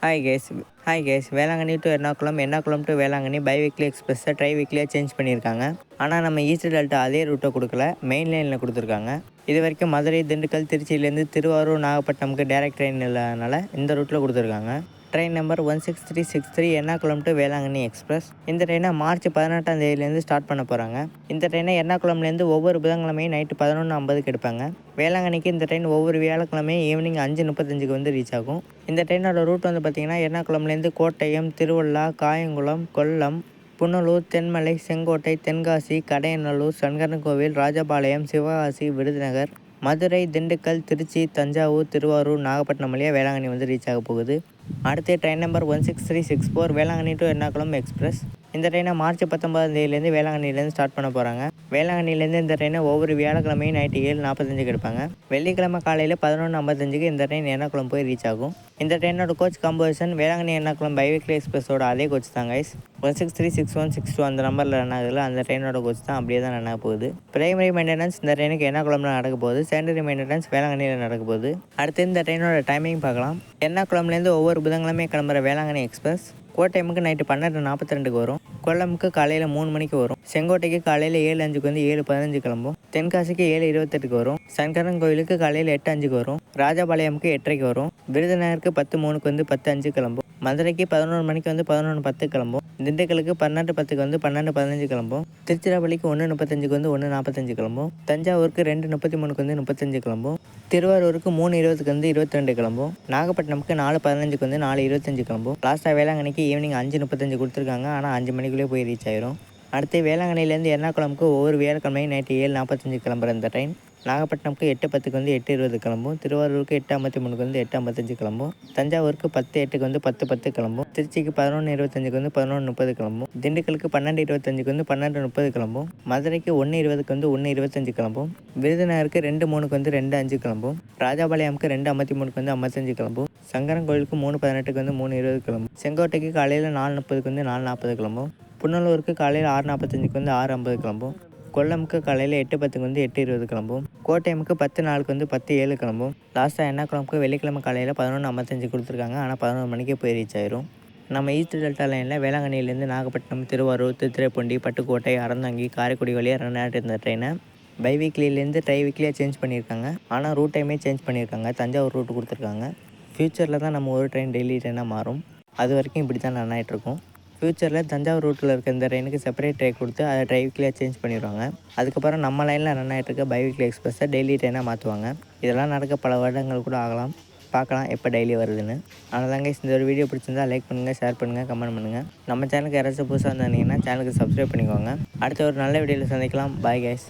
Hi guys hi guys Velankanni to Ernakulam to Velankanni by weekly எக்ஸ்பிரஸை tri வீக்லியாக change பண்ணியிருக்காங்க. ஆனால் நம்ம ஈஸ்ட் டெல்டா அதே ரூட்டை கொடுக்கல, மெயின் லைனில் கொடுத்துருக்காங்க. இது வரைக்கும் மதுரை, திண்டுக்கல், திருச்சியிலேருந்து திருவாரூர், நாகப்பட்டினம்க்கு டேரக்ட் ட்ரெயின் இல்லாதனால இந்த ரூட்டில் கொடுத்துருக்காங்க. Train number 16363 Ernakulam to Velankanni express. இந்த ட்ரெயினை மார்ச் 18ஆம் தேதியிலேருந்து ஸ்டார்ட் பண்ண போகிறாங்க. இந்த ட்ரெயினை எர்ணாகுளம்லேருந்து ஒவ்வொரு புதன்கிழமையும் நைட்டு 11:50க்கு எடுப்பாங்க. வேளாங்கண்ணிக்கு இந்த ட்ரெயின் ஒவ்வொரு வியாழக்கிழமையும் ஈவினிங் 5:35க்கு ரீச் ஆகும். இந்த ட்ரெயினோட ரூட் பார்த்திங்கன்னா எர்ணாகுளம்லேருந்து கோட்டயம், திருவள்ளா, காயங்குளம், கொல்லம், புனலூர், தென்மலை, செங்கோட்டை, தென்காசி, கடையநல்லூர், சங்கரன்கோவில், ராஜபாளையம், சிவகாசி, விருதுநகர், மதுரை, திண்டுக்கல், திருச்சி, தஞ்சாவூர், திருவாரூர், நாகப்பட்டினம் வழியாக வேளாங்கண்ணி ரீச் ஆக போகுது. அடுத்து train number 16364 Velankanni to Ernakulam express. இந்த ட்ரெயினை மார்ச் 19ஆம் தேதியிலேருந்து வேளாங்கண்ணிலேருந்து ஸ்டார்ட் பண்ண போகிறாங்க. வேளாங்கண்ணிலேருந்து இந்த ட்ரெயினை ஒவ்வொரு வியாழக்கிழமையும் நைட்டு 7:45க்கு எடுப்பாங்க. வெள்ளிக்கிழமை காலையில் 11:55க்கு இந்த ட்ரெயின் எர்ணாகுளம் போய் ரீச் ஆகும். இந்த ட்ரெயினோட கோச் காம்போசிஷன் வேளாங்கண்ணி எர்ணாகுளம் பைவீக்லி எக்ஸ்பிரஸோட அதே கோச் தான் கைஸ். 1636162 அந்த நம்பரில் ரன் ஆகுதுல, அந்த ட்ரெயினோட கோச் தான் அப்படியே தான் ரன் ஆக போகுது. பிரைமரி மெயின்டெனன்ஸ் இந்த ட்ரெயினுக்கு எர்ணாகுளம்ல நடக்க போகுது. செகண்டரி மெயின்டெனன்ஸ் வேளாங்கண்ணியில் நடக்க போகுது. அடுத்து இந்த ட்ரெயினோட டைமிங் பார்க்கலாம். எர்ணாகுளம்லேருந்து ஒவ்வொரு புதன்கிழமையும் கிளம்புற வேளாங்கண்ணி எக்ஸ்பிரஸ் கோட்டயமுக்கு நைட்டு 12:42க்கு வரும். கொல்லமுக்கு காலையில் 3 மணிக்கு வரும். செங்கோட்டைக்கு காலையில் 7:05க்கு 7:15 கிளம்பும். தென்காசிக்கு 7:28க்கு வரும். சங்கரன் கோயிலுக்கு காலையில் 8:05க்கு வரும். ராஜபாளையமுக்கு 8:30க்கு வரும். விருதுநகருக்கு 10:03க்கு 10:05 கிளம்பும். மதுரைக்கு 11 மணிக்கு 11:10 கிளம்பும். திண்டுக்கலுக்கு 12:10க்கு 12:15 கிளம்பும். திருச்சிராப்பள்ளிக்கு 1:35க்கு 1:45 கிளம்பும். தஞ்சாவூருக்கு 2:33க்கு 35 கிளம்பும். திருவாரூருக்கு 3:20க்கு 22 கிளம்பும். நாகப்பட்டினமுக்கு 4:15க்கு 4:25 கிளம்பும். லாஸ்ட்டாக வேளாங்கண்ணிக்கு ஈவினிங் 5:35 கொடுத்துருக்காங்க, ஆனால் 5 மணிக்குள்ளே போய் ரீச் ஆயிரும். அடுத்து வேளாங்கண்ணிலேருந்து எர்ணாகுளமுக்கு ஒவ்வொரு வியாழக்கிழமையும் நைட்டு 7:45 கிளம்புற இந்த ட்ரெயின் நாகப்பட்டினமுக்கு 8:10க்கு 8:20 கிளம்பும். திருவாரூருக்கு 8:53க்கு 8:55 கிளம்பும். தஞ்சாவூருக்கு 10:08க்கு 10:10 கிளம்பும். திருச்சிக்கு 11:25க்கு 11:30 கிளம்பும். திண்டுக்கலுக்கு 12:25க்கு 12:30 கிளம்பும். மதுரைக்கு 1:20க்கு 1:25 கிளம்பும். விருதுநகருக்கு 2:03க்கு 2:05 கிளம்பும். ராஜபாளையமுக்கு 2:53க்கு 55 கிளம்பும். சங்கரன் கோயிலுக்கு 3:18க்கு 3:20 கிளம்பும். செங்கோட்டைக்கு காலையில் 4:30க்கு 4:40 கிளம்பும். புனலூருக்கு காலையில் 6:45க்கு 6:50 கிளம்பும். கொல்லமுக்கு காலையில் 8:10க்கு 8:20 கிளம்பும். கோட்டயமுக்கு 10:04க்கு 10:07 கிளம்பும். லாஸ்ட்டாக எர்ணாகுளமுக்கு வெள்ளிக்கிழமை காலையில் 11:55 கொடுத்துருக்காங்க, ஆனால் 11 மணிக்கே போய் ரீச் ஆயிரும். நம்ம ஈஸ்ட் டெல்டா லைனில் வேளாங்கண்ணிலேருந்து நாகப்பட்டினம், திருவாரூர், திருத்துறைப்பூண்டி, பட்டுக்கோட்டை, அறந்தாங்கி, காரைக்குடி வழியாக ரன் ஆகிட்டு இருந்த ட்ரெயினை பை வீக்லியிலேருந்து ட்ரை வீக்லியாக சேஞ்ச் பண்ணியிருக்காங்க. ஆனால் ரூட் டைமே சேஞ்ச் பண்ணியிருக்காங்க. தஞ்சாவூர் ரூட்டு கொடுத்துருக்காங்க. ஃப்யூச்சரில் தான் நம்ம ஒரு ட்ரெயின் டெய்லி ட்ரெயினாக மாறும். அது வரைக்கும் இப்படி தான் ரன் ஆகிட்ருக்கும். ஃப்யூச்சரில் தஞ்சாவூர் ரூட்டில் இருக்க இந்த ட்ரெயினுக்கு செப்பரேட் ட்ரை கொடுத்து அதை ட்ரை வீக்லியாக சேஞ்ச் பண்ணிடுவாங்க. அதுக்கப்புறம் நம்ம லைனில் ரன் ஆகிட்டு இருக்க பை வீக்லி எக்ஸ்பிரஸை டெய்லி ட்ரெயினாக மாற்றுவாங்க. இதெல்லாம் நடக்க பல வருடங்கள் கூட ஆகலாம். பார்க்கலாம் எப்போ டெய்லி வருதுன்னு. அதனால தாங்க இந்த ஒரு வீடியோ பிடிச்சிருந்தா லைக் பண்ணுங்கள், ஷேர் பண்ணுங்கள், கமெண்ட் பண்ணுங்கள். நம்ம சேனலுக்கு யாராச்சும் புதுசாக வந்திருந்தீங்கன்னா சேனலுக்கு சப்ஸ்கிரைப் பண்ணிக்கோங்க. அடுத்த ஒரு நல்ல வீடியோவில் சந்திக்கலாம். Bye guys.